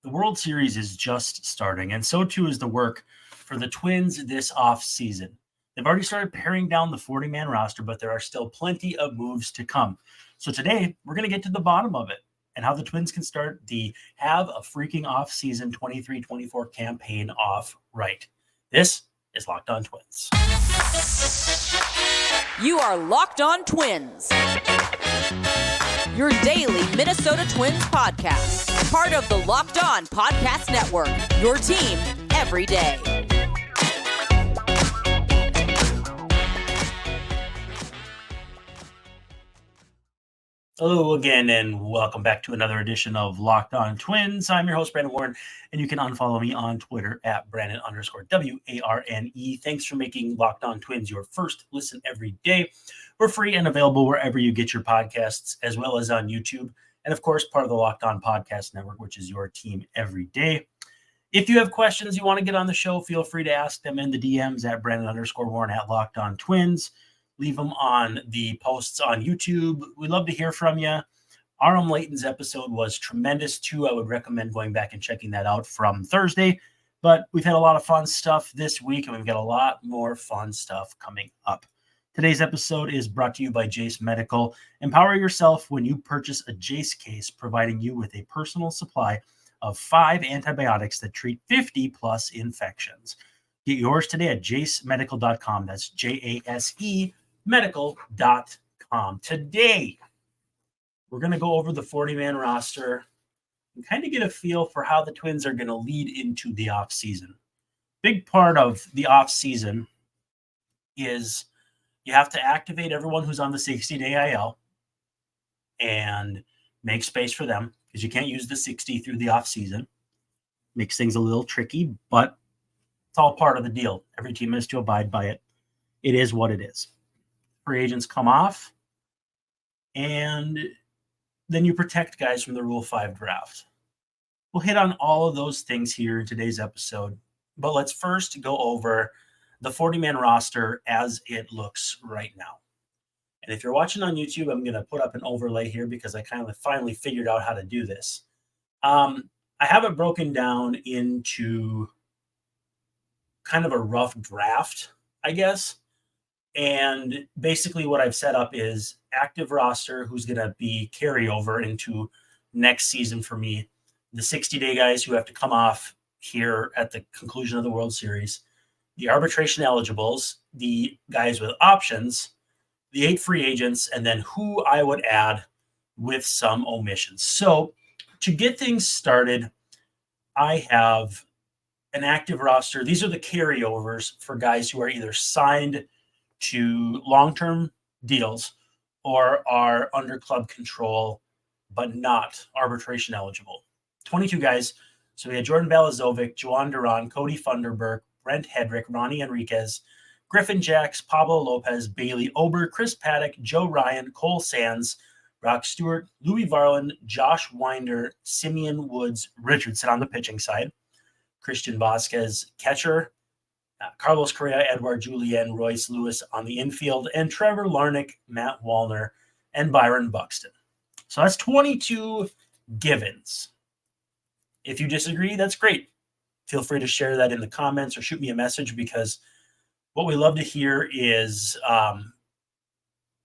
The World Series is just starting, and so too is the work for the Twins this offseason. They've already started paring down the 40-man roster, but there are still plenty of moves to come. So today, we're going to get to the bottom of it and how the Twins can start the have a freaking offseason 23-24 campaign off right. This is Locked On Twins. You are Locked On Twins, your daily Minnesota Twins podcast. Part of the Locked On Podcast Network, your team every day. Hello again, and welcome back to another edition of Locked On Twins. I'm your host, Brandon Warren, and you can unfollow me on Twitter at Brandon_WARNE. Thanks for making Locked On Twins your first listen every day. We're free and available wherever you get your podcasts, as well as on YouTube, and of course, part of the Locked On Podcast Network, which is your team every day. If you have questions you want to get on the show, feel free to ask them in the DMs at Brandon_Warren at Locked On Twins. Leave them on the posts on YouTube. We'd love to hear from you. Aram Layton's episode was tremendous, too. I would recommend going back and checking that out from Thursday. But we've had a lot of fun stuff this week, and we've got a lot more fun stuff coming up. Today's episode is brought to you by Jase Medical. Empower yourself when you purchase a Jase case, providing you with a personal supply of 5 antibiotics that treat 50-plus infections. Get yours today at jasemedical.com. That's JASE medical.com. Today, we're going to go over the 40-man roster and kind of get a feel for how the Twins are going to lead into the offseason. Big part of the offseason is you have to activate everyone who's on the 60-day IL and make space for them because you can't use the 60 through the offseason. Makes things a little tricky, but it's all part of the deal. Every team has to abide by it. It is what it is. Free agents come off, and then you protect guys from the Rule 5 draft. We'll hit on all of those things here in today's episode, but let's first go over the 40-man roster as it looks right now. And if you're watching on YouTube, I'm going to put up an overlay here because I kind of finally figured out how to do this. I have it broken down into kind of a rough draft, I guess. And basically what I've set up is active roster who's going to be carryover into next season for me. The 60-day guys who have to come off here at the conclusion of the World Series. The arbitration eligibles, the guys with options, the 8 free agents, and then who I would add with some omissions. So to get things started, I have an active roster. These are the carryovers for guys who are either signed to long-term deals or are under club control but not arbitration eligible. 22 guys. So we had Jordan Balazovic, Juan Duran, Cody Funderburk, Brent Hedrick, Ronnie Enriquez, Griffin Jacks, Pablo Lopez, Bailey Ober, Chris Paddock, Joe Ryan, Cole Sands, Brock Stewart, Louis Varland, Josh Winder, Simeon Woods, Richardson on the pitching side, Christian Vasquez, catcher, Carlos Correa, Edward Julien, Royce Lewis on the infield, and Trevor Larnach, Matt Wallner, and Byron Buxton. So that's 22 givens. If you disagree, that's great. Feel free to share that in the comments or shoot me a message because what we love to hear is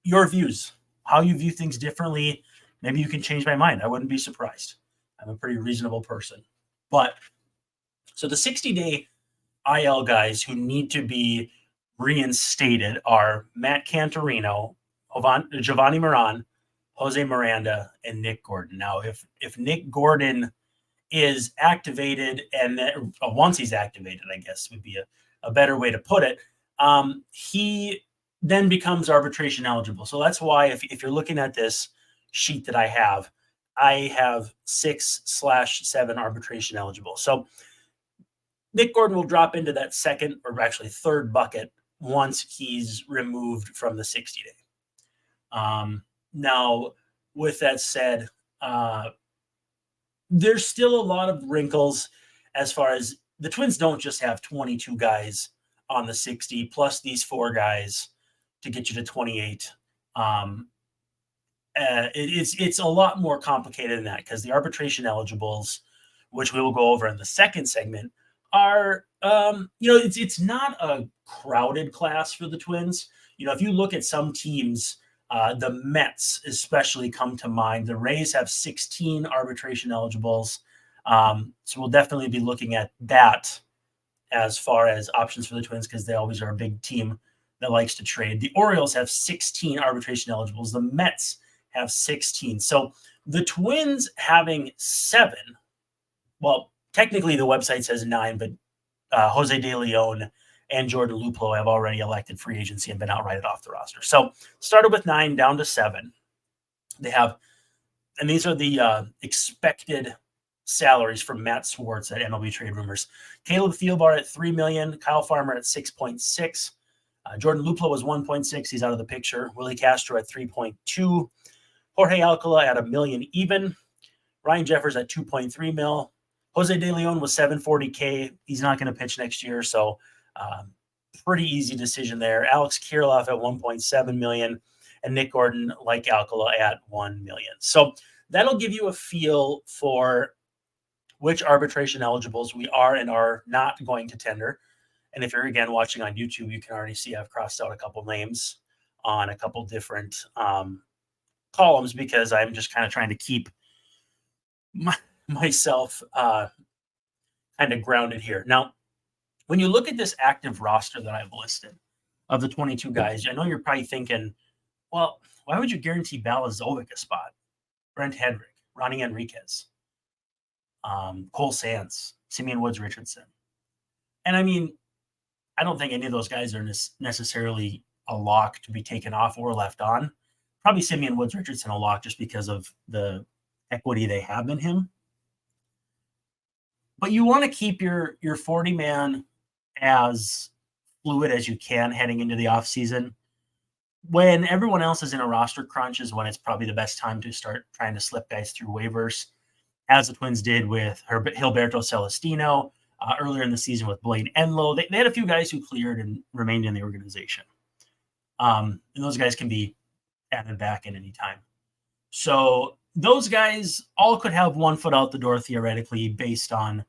your views, how you view things differently. Maybe you can change my mind. I wouldn't be surprised. I'm a pretty reasonable person. But so the 60-day IL guys who need to be reinstated are Matt Cantorino, Giovanni Moran, Jose Miranda, and Nick Gordon. Now, if Nick Gordon is activated, and then, once he's activated, I guess would be a better way to put it, he then becomes arbitration eligible. So that's why if you're looking at this sheet that I have 6/7 arbitration eligible. So Nick Gordon will drop into that second or actually third bucket once he's removed from the 60-day. Now, with that said, there's still a lot of wrinkles as far as the Twins don't just have 22 guys on the 60 plus these 4 guys to get you to 28. It's a lot more complicated than that because the arbitration eligibles which we will go over in the second segment, are, it's not a crowded class for the Twins. If you look at some teams, the Mets especially come to mind. The Rays have 16 arbitration eligibles. So we'll definitely be looking at that as far as options for the Twins, because they always are a big team that likes to trade. The Orioles have 16 arbitration eligibles. The Mets have 16. So the Twins having 7, well, technically the website says 9, but Jose De Leon and Jordan Luplow have already elected free agency and been outrighted off the roster. So started with 9 down to 7. They have, and these are the expected salaries from Matt Swartz at MLB Trade Rumors. Caleb Thielbar at $3 million, Kyle Farmer at 6.6, Jordan Luplow was 1.6. He's out of the picture. Willie Castro at 3.2, Jorge Alcala at $1 million even, Ryan Jeffers at 2.3 mil. Jose De Leon was $740K. He's not going to pitch next year, so pretty easy decision there. Alex Kirilloff at 1.7 million, and Nick Gordon, like Alcala, at 1 million. So that'll give you a feel for which arbitration eligibles we are and are not going to tender. And if you're, again, watching on YouTube, you can already see I've crossed out a couple names on a couple different columns, because I'm just kind of trying to keep myself kind of grounded here. Now, when you look at this active roster that I've listed of the 22 guys, I know you're probably thinking, well, why would you guarantee Balazovic a spot? Brent Hedrick, Ronnie Enriquez, Cole Sands, Simeon Woods Richardson. And I mean, I don't think any of those guys are necessarily a lock to be taken off or left on. Probably Simeon Woods Richardson a lock just because of the equity they have in him. But you want to keep your 40-man as fluid as you can heading into the offseason. When everyone else is in a roster crunch is when it's probably the best time to start trying to slip guys through waivers, as the Twins did with Gilberto Celestino, earlier in the season with Blaine Enlow. They had a few guys who cleared and remained in the organization. And those guys can be added back at any time. So those guys all could have one foot out the door theoretically based on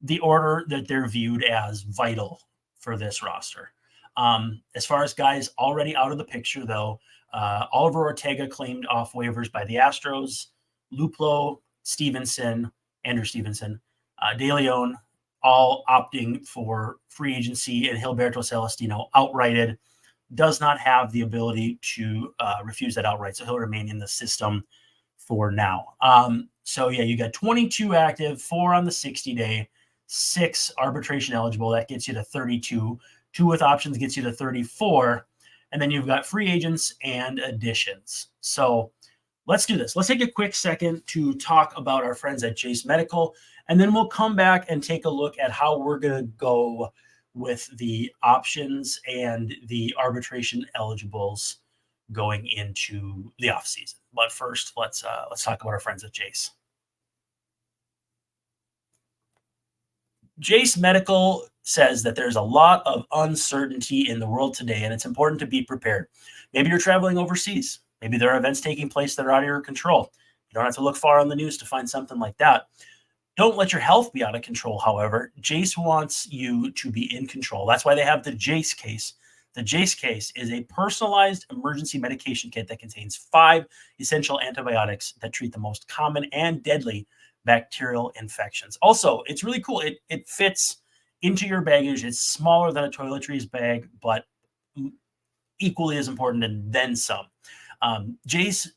the order that they're viewed as vital for this roster. As far as guys already out of the picture, though, Oliver Ortega claimed off waivers by the Astros, Luplow, Andrew Stevenson, De Leon, all opting for free agency, and Gilberto Celestino outrighted, does not have the ability to refuse that outright, so he'll remain in the system for now. So yeah, you got 22 active, 4 on the 60-day, 6 arbitration eligible. That gets you to 32. 2 with options gets you to 34. And then you've got free agents and additions. So let's do this. Let's take a quick second to talk about our friends at Jase Medical, and then we'll come back and take a look at how we're going to go with the options and the arbitration eligibles going into the offseason. But first, let's talk about our friends at Jase. Jase Medical says that there's a lot of uncertainty in the world today, and it's important to be prepared. Maybe you're traveling overseas. Maybe there are events taking place that are out of your control. You don't have to look far on the news to find something like that. Don't let your health be out of control, however. Jase wants you to be in control. That's why they have the Jase case. The Jase case is a personalized emergency medication kit that contains 5 essential antibiotics that treat the most common and deadly bacterial infections. Also, it's really cool. It fits into your baggage. It's smaller than a toiletries bag, but equally as important and then some. Jase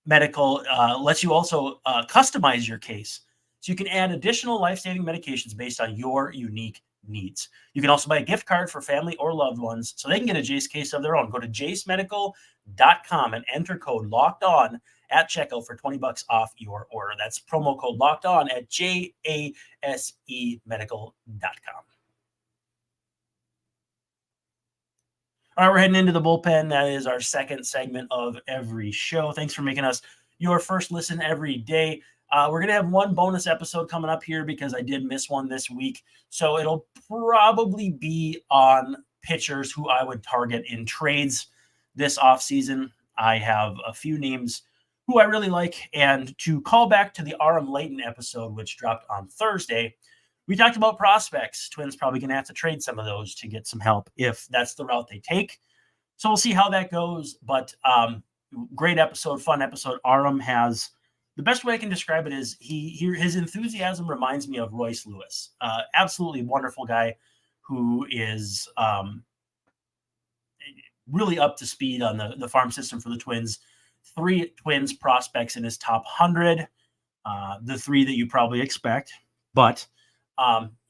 Medical lets you also customize your case, so you can add additional life-saving medications based on your unique needs. You can also buy a gift card for family or loved ones so they can get a Jase case of their own. Go to jasemedical.com and enter code LOCKEDON at checkout for $20 off your order. That's promo code LOCKEDON at jasemedical.com. All right, we're heading into the bullpen. That is our second segment of every show. Thanks for making us your first listen every day. We're going to have one bonus episode coming up here because I did miss one this week. So it'll probably be on pitchers who I would target in trades this offseason. I have a few names who I really like. And to call back to the RM Layton episode, which dropped on Thursday, we talked about prospects. Twins probably going to have to trade some of those to get some help if that's the route they take. So we'll see how that goes. But great episode, fun episode. RM has, the best way I can describe it is his enthusiasm reminds me of Royce Lewis. Absolutely wonderful guy who is really up to speed on the farm system for the Twins. 3 Twins prospects in his top 100, the 3 that you probably expect. But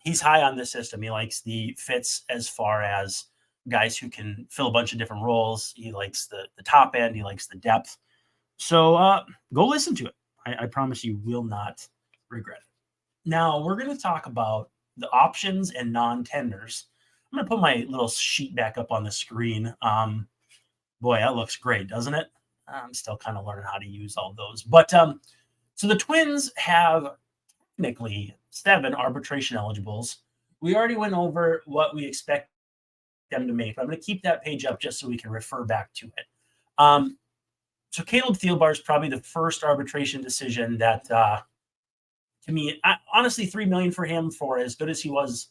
he's high on this system. He likes the fits as far as guys who can fill a bunch of different roles. He likes the top end. He likes the depth. So go listen to it. I promise you will not regret it. Now, we're going to talk about the options and non-tenders. I'm going to put my little sheet back up on the screen. Boy, that looks great, doesn't it? I'm still kind of learning how to use all those. But so the Twins have technically 7 arbitration eligibles. We already went over what we expect them to make. I'm going to keep that page up just so we can refer back to it. So Caleb Thielbar is probably the first arbitration decision that, to me, honestly, $3 million for him for as good as he was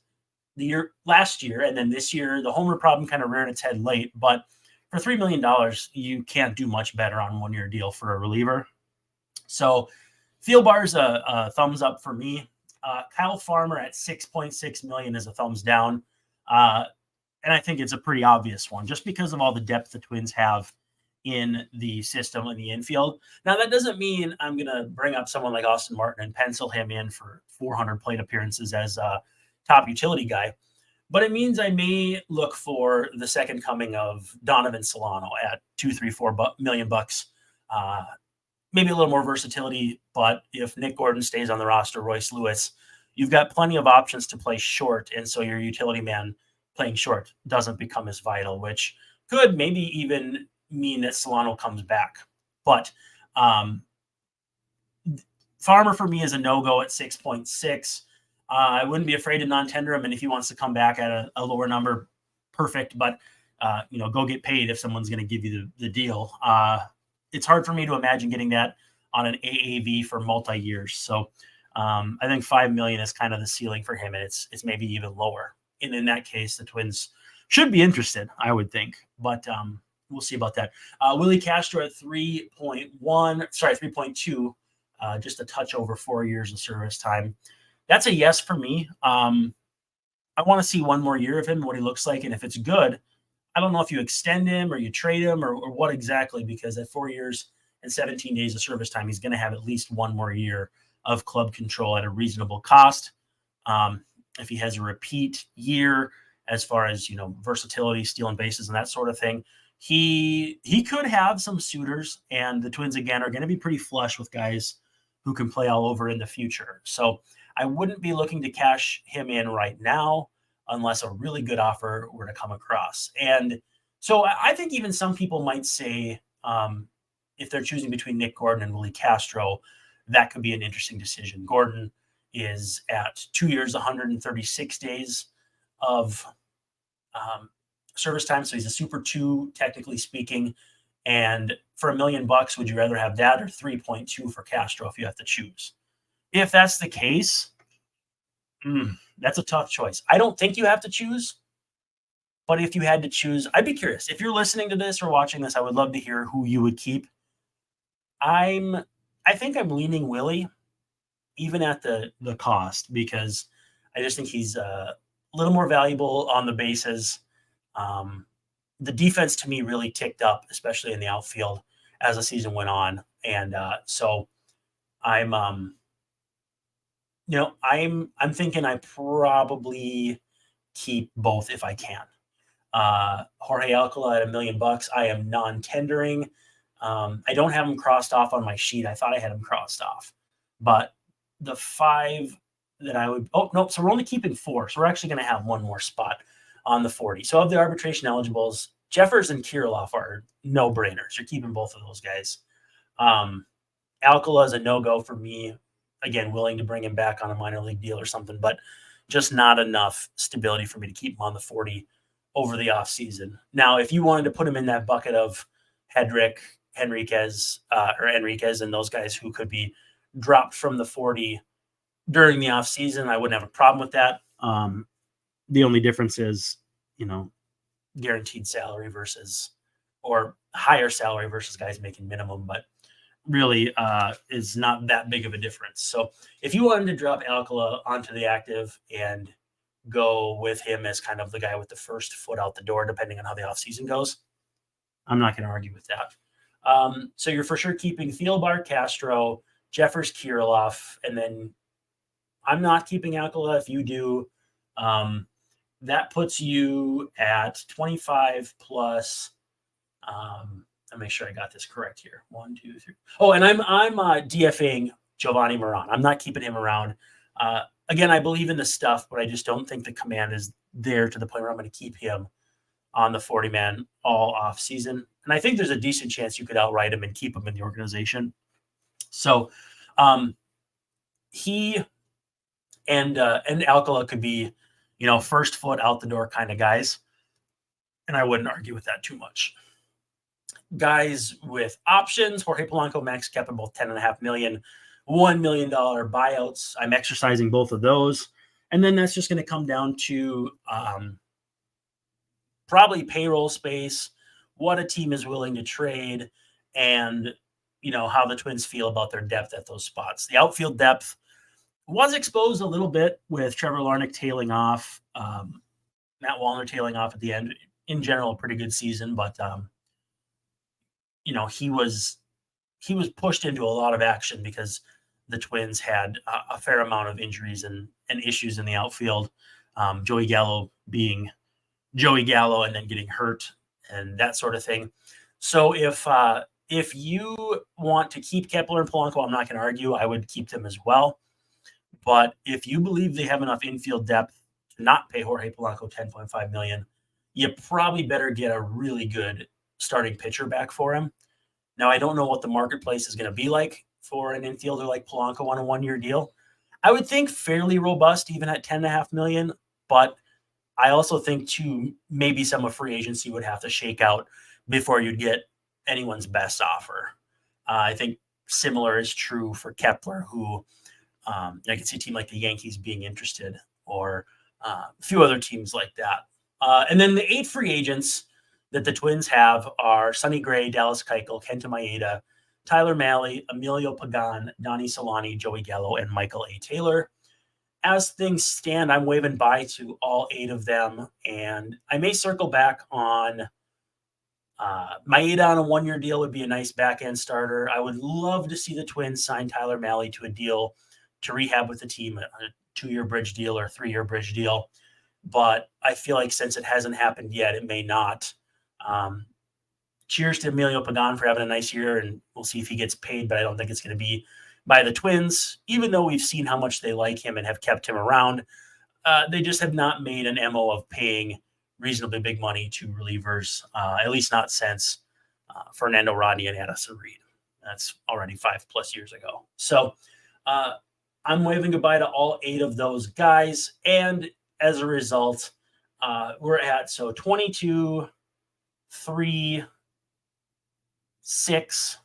last year, and then this year the homer problem kind of reared its head late. But for $3 million, you can't do much better on 1-year deal for a reliever. So Thielbar's a thumbs up for me. Kyle Farmer at $6.6 million is a thumbs down. And I think it's a pretty obvious one just because of all the depth the Twins have in the system in the infield. Now, that doesn't mean I'm going to bring up someone like Austin Martin and pencil him in for 400 plate appearances as a top utility guy. But it means I may look for the second coming of Donovan Solano at $2-4 million bucks. Maybe a little more versatility, but if Nick Gordon stays on the roster, Royce Lewis, you've got plenty of options to play short, and so your utility man playing short doesn't become as vital, which could maybe even mean that Solano comes back. But Farmer for me is a no-go at 6.6. I wouldn't be afraid to non-tender him, and if he wants to come back at a lower number, perfect. But go get paid if someone's going to give you the deal. It's hard for me to imagine getting that on an AAV for multi-years. So I think $5 million is kind of the ceiling for him, and it's maybe even lower. And in that case, the Twins should be interested, I would think. But we'll see about that. Willie Castro at 3.2, just a touch over 4 years of service time. That's a yes for me. I want to see one more year of him, what he looks like. And if it's good, I don't know if you extend him or you trade him or what exactly, because at 4 years and 17 days of service time, he's going to have at least one more year of club control at a reasonable cost. If he has a repeat year as far as, versatility, stealing bases and that sort of thing, he could have some suitors, and the Twins, again, are going to be pretty flush with guys who can play all over in the future. So I wouldn't be looking to cash him in right now unless a really good offer were to come across. And so I think even some people might say, if they're choosing between Nick Gordon and Willie Castro, that could be an interesting decision. Gordon is at 2 years, 136 days of service time. So he's a Super 2, technically speaking. And for $1 million, would you rather have that or 3.2 for Castro if you have to choose? If that's the case, that's a tough choice. I don't think you have to choose, but if you had to choose, I'd be curious. If you're listening to this or watching this, I would love to hear who you would keep. I think I'm leaning Willie, even at the cost, because I just think he's a little more valuable on the bases. The defense to me really ticked up, especially in the outfield as the season went on. And so I'm thinking I probably keep both if I can. Jorge Alcala at $1 million. I am non-tendering. I don't have him crossed off on my sheet. I thought I had him crossed off, but the 5 that I would, so we're only keeping 4. So we're actually going to have one more spot on the 40. So of the arbitration eligibles, Jeffers and Kirilloff are no-brainers. You're keeping both of those guys. Alcala is a no-go for me. Again, willing to bring him back on a minor league deal or something, but just not enough stability for me to keep him on the 40 over the offseason. Now, if you wanted to put him in that bucket of Hedrick, Enriquez and those guys who could be dropped from the 40 during the offseason. I wouldn't have a problem with that. The only difference is, guaranteed salary or higher salary versus guys making minimum, but really is not that big of a difference. So if you wanted to drop Alcala onto the active and go with him as kind of the guy with the first foot out the door, depending on how the offseason goes, I'm not going to argue with that. So you're for sure keeping Thielbar, Castro, Jeffers, Kirilloff, and then I'm not keeping Alcala. If you do, that puts you at 25 plus. I'll make sure I got this correct here. 1, 2, 3. Oh, and I'm DFAing Giovanni Moran. I'm not keeping him around. Again, I believe in the stuff, but I just don't think the command is there to the point where I'm going to keep him on the 40-man all off season. And I think there's a decent chance you could outright him and keep him in the organization. So he and Alcala could be, first foot out the door kind of guys. And I wouldn't argue with that too much. Guys with options, Jorge Polanco, Max Kepler, both $10.5 million, $1 million buyouts. I'm exercising both of those. And then that's just going to come down to probably payroll space, what a team is willing to trade, and, how the Twins feel about their depth at those spots. The outfield depth was exposed a little bit with Trevor Larnach tailing off, Matt Wallner tailing off at the end. In general, a pretty good season, but he was pushed into a lot of action because the Twins had a fair amount of injuries and issues in the outfield. Joey Gallo being Joey Gallo and then getting hurt and that sort of thing. So if you want to keep Kepler and Polanco, I'm not going to argue. I would keep them as well. But if you believe they have enough infield depth to not pay Jorge Polanco $10.5 million, you probably better get a really good starting pitcher back for him. Now, I don't know what the marketplace is going to be like for an infielder like Polanco on a one-year deal. I would think fairly robust, even at $10.5 million, but I also think too, maybe some of free agency would have to shake out before you'd get anyone's best offer. I think similar is true for Kepler, who I can see a team like the Yankees being interested, or a few other teams like that. And then the 8 free agents that the Twins have are Sonny Gray, Dallas Keuchel, Kenta Maeda, Tyler Mahle, Emilio Pagan, Donnie Solani, Joey Gallo, and Michael A. Taylor. As things stand, I'm waving bye to all 8 of them, and I may circle back on Maeda on a one-year deal would be a nice back-end starter. I would love to see the Twins sign Tyler Mahle to a deal to rehab with the team, a 2-year bridge deal or a 3-year bridge deal. But I feel like since it hasn't happened yet, it may not. Cheers to Emilio Pagan for having a nice year, and we'll see if he gets paid, but I don't think it's going to be by the Twins, even though we've seen how much they like him and have kept him around. They just have not made an MO of paying reasonably big money to relievers, at least not since Fernando Rodney and Addison Reed. That's already 5+ years ago. So I'm waving goodbye to all 8 of those guys, and as a result, we're at 22, 3, 6.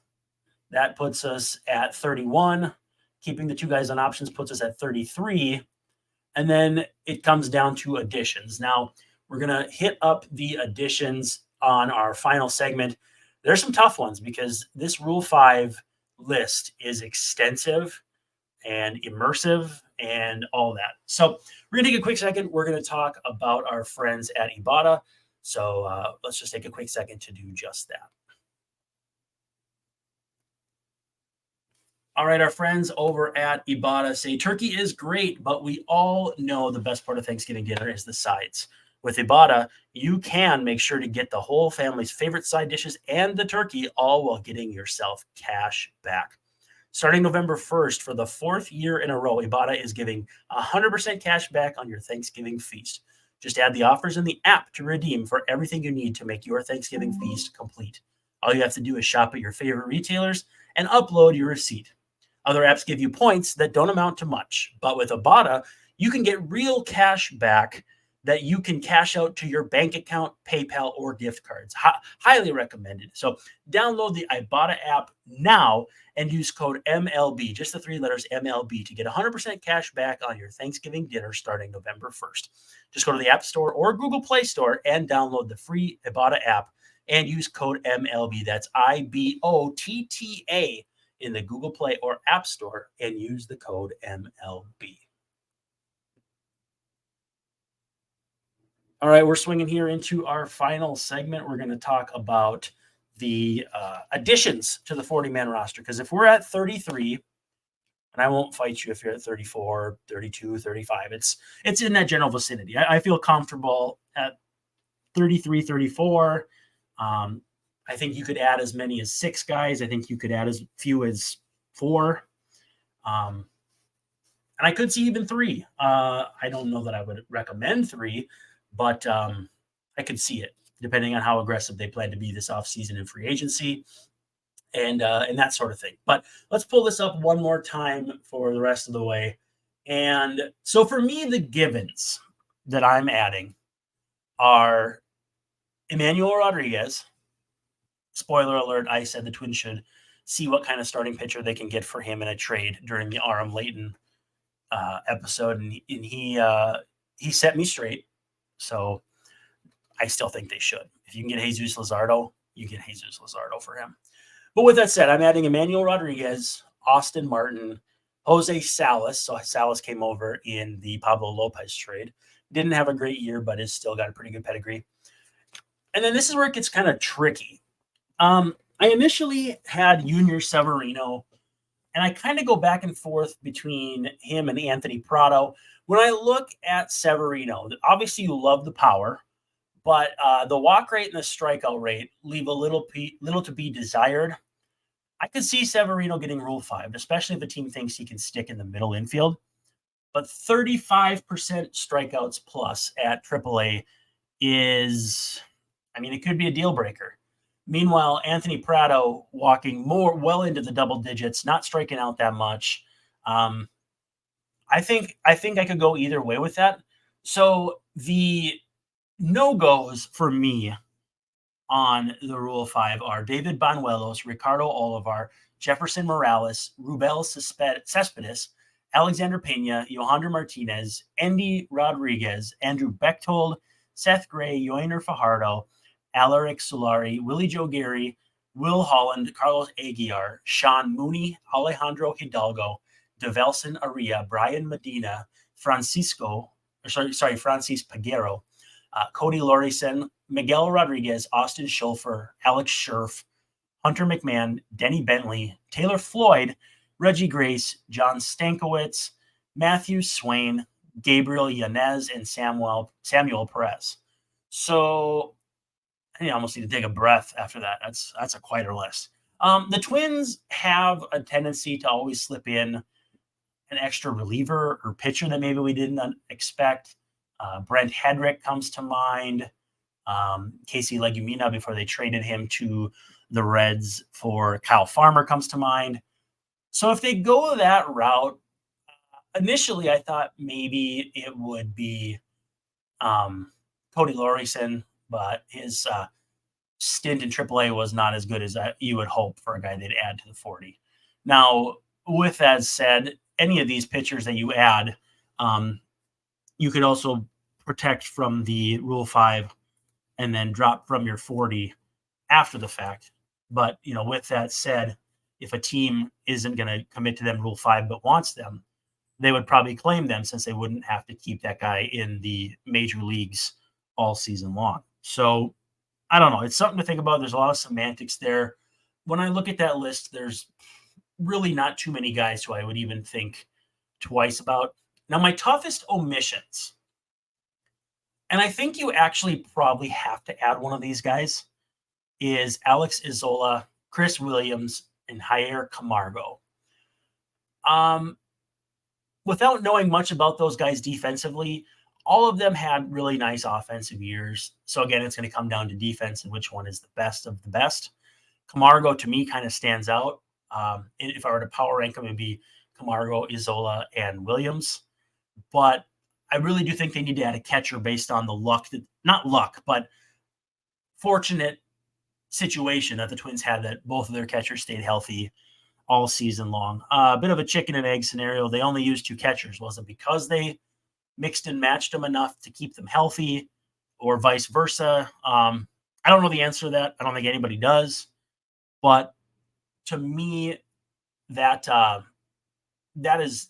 That puts us at 31. Keeping the 2 guys on options puts us at 33. And then it comes down to additions. Now, we're going to hit up the additions on our final segment. There's some tough ones because this Rule 5 list is extensive and immersive and all that. So we're going to take a quick second. We're going to talk about our friends at Ibotta. So let's just take a quick second to do just that. All right, our friends over at Ibotta say turkey is great, but we all know the best part of Thanksgiving dinner is the sides. With Ibotta, you can make sure to get the whole family's favorite side dishes and the turkey, all while getting yourself cash back. Starting November 1st, for the 4th year in a row, Ibata is giving 100% cash back on your Thanksgiving feast. Just add the offers in the app to redeem for everything you need to make your Thanksgiving feast complete. All you have to do is shop at your favorite retailers and upload your receipt. Other apps give you points that don't amount to much, but with Ibata, you can get real cash back that you can cash out to your bank account, PayPal, or gift cards. Highly recommended. So download the Ibotta app now and use code MLB, just the 3 letters MLB, to get 100% cash back on your Thanksgiving dinner starting November 1st. Just go to the App Store or Google Play Store and download the free Ibotta app and use code MLB. That's IBOTTA in the Google Play or App Store and use the code MLB. All right, we're swinging here into our final segment. We're going to talk about the additions to the 40-man roster. Because if we're at 33, and I won't fight you if you're at 34, 32, 35, it's in that general vicinity. I feel comfortable at 33, 34. I think you could add as many as 6 guys. I think you could add as few as 4. And I could see even 3. I don't know that I would recommend 3. But I could see it, depending on how aggressive they plan to be this offseason in free agency and that sort of thing. But let's pull this up one more time for the rest of the way. And so for me, the givens that I'm adding are Emmanuel Rodriguez. Spoiler alert, I said the Twins should see what kind of starting pitcher they can get for him in a trade during the Aram Leighton episode. And he set me straight. So I still think they should. If you can get Jesus Luzardo, you get Jesus Luzardo for him. But with that said, I'm adding Emmanuel Rodriguez, Austin Martin, Jose Salas. So Salas came over in the Pablo Lopez trade. Didn't have a great year, but has still got a pretty good pedigree. And then this is where it gets kind of tricky. I initially had Junior Severino, and I kind of go back and forth between him and Anthony Prado. When I look at Severino, obviously you love the power, but the walk rate and the strikeout rate leave a little to be desired. I could see Severino getting Rule 5, especially if the team thinks he can stick in the middle infield. But 35% strikeouts plus at AAA is, it could be a deal breaker. Meanwhile, Anthony Prado walking well into the double digits, not striking out that much. I think I could go either way with that. So the no-goes for me on the Rule 5 are David Banuelos, Ricardo Olivar, Jefferson Morales, Rubel Cespedes, Alexander Pena, Yohander Martinez, Endy Rodriguez, Andrew Bechtold, Seth Gray, Yoiner Fajardo, Alaric Solari, Willie Joe Gary, Will Holland, Carlos Aguiar, Sean Mooney, Alejandro Hidalgo, Develson Aria, Brian Medina, Francis Peguero, Cody Lorison, Miguel Rodriguez, Austin Schulfer, Alex Scherf, Hunter McMahon, Denny Bentley, Taylor Floyd, Reggie Grace, John Stankiewicz, Matthew Swain, Gabriel Yanez, and Samuel Perez. So I almost need to take a breath after that. That's a quieter list. The Twins have a tendency to always slip in an extra reliever or pitcher that maybe we didn't expect. Brent Hedrick comes to mind. Casey Legumina before they traded him to the Reds for Kyle Farmer comes to mind. So if they go that route, initially I thought maybe it would be Cody Lorison, but his stint in AAA was not as good as you would hope for a guy they'd add to the 40. Now, with that said, any of these pitchers that you add, you could also protect from the Rule 5 and then drop from your 40 after the fact. But, with that said, if a team isn't going to commit to them Rule 5 but wants them, they would probably claim them since they wouldn't have to keep that guy in the major leagues all season long. So I don't know. It's something to think about. There's a lot of semantics there. When I look at that list, there's really not too many guys who I would even think twice about. Now, my toughest omissions, and I think you actually probably have to add one of these guys, is Alex Izola, Chris Williams, and Jair Camargo. Without knowing much about those guys defensively, all of them had really nice offensive years. So again, it's going to come down to defense and which one is the best of the best. Camargo, to me, kind of stands out. If I were to power rank them, it would be Camargo, Izola, and Williams. But I really do think they need to add a catcher based on the luck, not luck, but fortunate situation that the Twins had that both of their catchers stayed healthy all season long. A bit of a chicken and egg scenario. They only used 2 catchers. Was it because they mixed and matched them enough to keep them healthy, or vice versa? I don't know the answer to that. I don't think anybody does. But to me, that is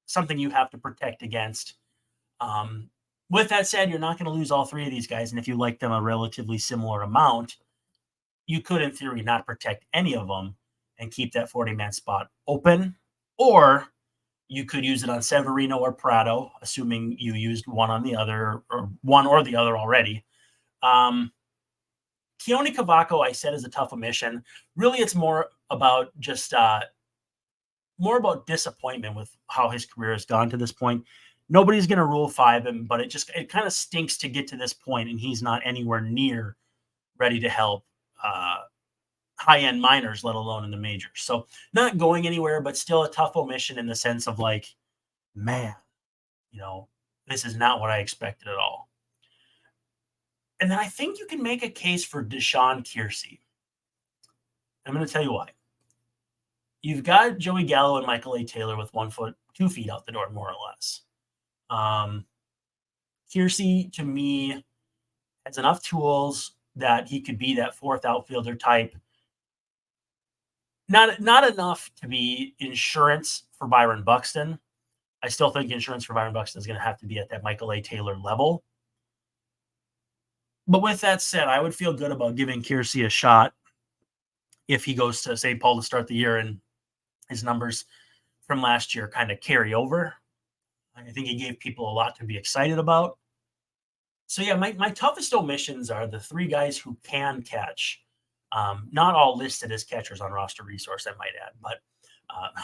something you have to protect against. With that said, you're not going to lose all 3 of these guys. And if you like them a relatively similar amount, you could, in theory, not protect any of them and keep that 40-man spot open. Or you could use it on Severino or Prado, assuming you used one on the other, or one or the other already. Keone Cavaco, I said, is a tough omission. Really, it's more about just more about disappointment with how his career has gone to this point. Nobody's going to Rule 5 him, but it kind of stinks to get to this point, and he's not anywhere near ready to help high-end minors, let alone in the majors. So not going anywhere, but still a tough omission in the sense of like, man, this is not what I expected at all. And then I think you can make a case for Deshun Kiry. I'm going to tell you why. You've got Joey Gallo and Michael A. Taylor with 1 foot, 2 feet out the door, more or less. Kiry, to me, has enough tools that he could be that 4th outfielder type. Not enough to be insurance for Byron Buxton. I still think insurance for Byron Buxton is going to have to be at that Michael A. Taylor level. But with that said, I would feel good about giving Kiry a shot if he goes to St. Paul to start the year and his numbers from last year kind of carry over. I think he gave people a lot to be excited about. So yeah, my toughest omissions are the 3 guys who can catch. Not all listed as catchers on roster resource, I might add, but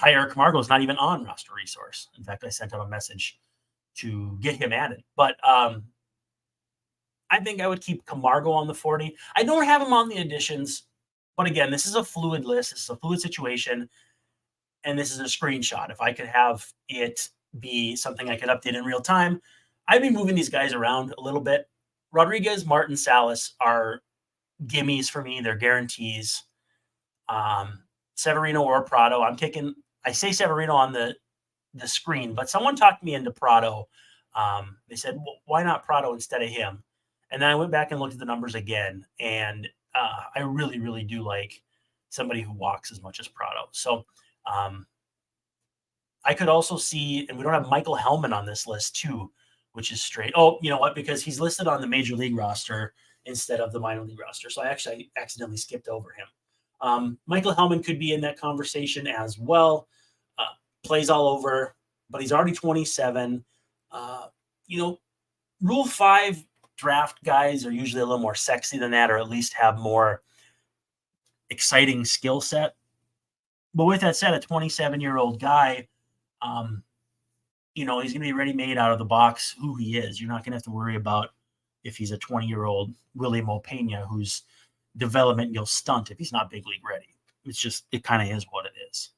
Jair Camargo is not even on roster resource. In fact, I sent him a message to get him added. But I think I would keep Camargo on the 40. I don't have him on the additions, but again, this is a fluid list. This is a fluid situation, and this is a screenshot. If I could have it be something I could update in real time, I'd be moving these guys around a little bit. Rodriguez, Martin, Salas are gimmies for me. They're guarantees. Severino or Prado. I say Severino on the screen, but someone talked me into Prado. They said, well, why not Prado instead of him? And then I went back and looked at the numbers again, and I really, really do like somebody who walks as much as Prado. So I could also see, and we don't have Michael Hellman on this list too, which is straight. Oh, you know what? Because he's listed on the major league roster instead of the minor league roster. So I actually accidentally skipped over him. Michael Hellman could be in that conversation as well. Plays all over, but he's already 27. Rule 5 draft guys are usually a little more sexy than that, or at least have more exciting skill set. But with that said, a 27-year-old guy, he's going to be ready-made out of the box who he is. You're not going to have to worry about if he's a 20-year-old Willie Mopena whose development you'll stunt if he's not big league ready. It kind of is what it is.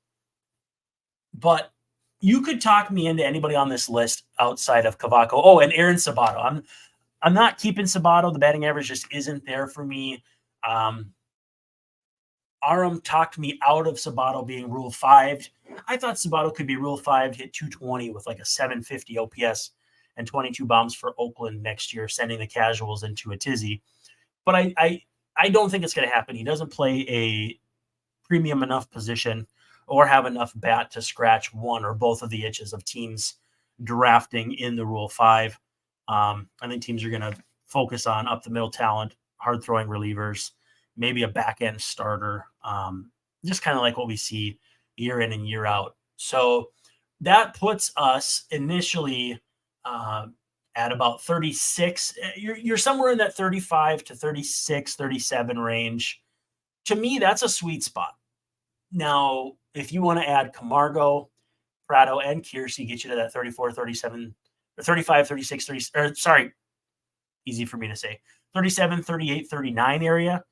But you could talk me into anybody on this list outside of Cavaco. Oh, and Aaron Sabato. I'm not keeping Sabato. The batting average just isn't there for me. Aram talked me out of Sabato being Rule 5. I thought Sabato could be Rule 5, hit 220 with like a 750 OPS and 22 bombs for Oakland next year, sending the casuals into a tizzy. But I don't think it's going to happen. He doesn't play a premium enough position or have enough bat to scratch one or both of the itches of teams drafting in the Rule 5. I think teams are going to focus on up-the-middle talent, hard-throwing relievers, maybe a back-end starter, just kind of like what we see year in and year out. So that puts us initially at about 36. You're somewhere in that 35 to 36, 37 range. To me, that's a sweet spot. Now, if you want to add Camargo, Prado, and Kiry, get you to that 34, 37, or 35, 36, 30, easy for me to say, 37, 38, 39 area.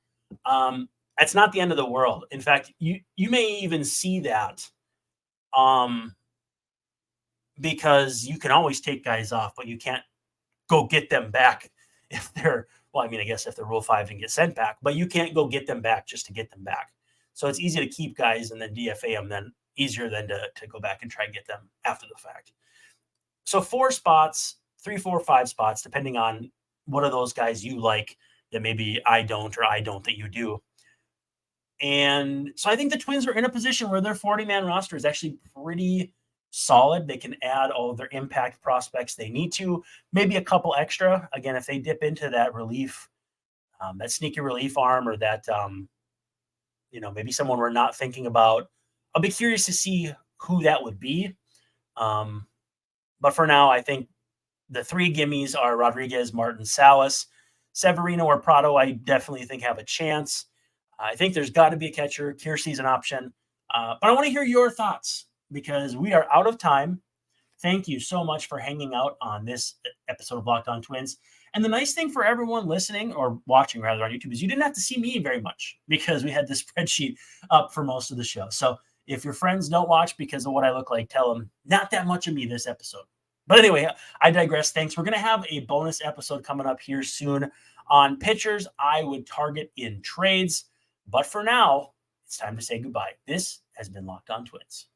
That's not the end of the world. In fact, you may even see that because you can always take guys off, but you can't go get them back if they're, well, I mean, I guess if they're Rule 5 and get sent back, but you can't go get them back just to get them back. So it's easy to keep guys and then DFA them, then easier than to go back and try and get them after the fact. So 4 spots, 3, 4, 5 spots, depending on what of those guys you like that maybe I don't or I don't that you do. And so I think the Twins are in a position where their 40-man roster is actually pretty solid. They can add all of their impact prospects they need to, maybe a couple extra. Again, if they dip into that relief, that sneaky relief arm, or that, maybe someone we're not thinking about, I'll be curious to see who that would be. But for now, I think the 3 gimmies are Rodriguez, Martin, Salas. Severino or Prado, I definitely think have a chance. I think there's got to be a catcher. Kiersey's an option. But I want to hear your thoughts because we are out of time. Thank you so much for hanging out on this episode of Locked On Twins. And the nice thing for everyone listening or watching rather on YouTube is you didn't have to see me very much because we had this spreadsheet up for most of the show. So if your friends don't watch because of what I look like, tell them not that much of me this episode. But anyway, I digress. Thanks. We're going to have a bonus episode coming up here soon on pitchers I would target in trades. But for now, it's time to say goodbye. This has been Locked On Twins.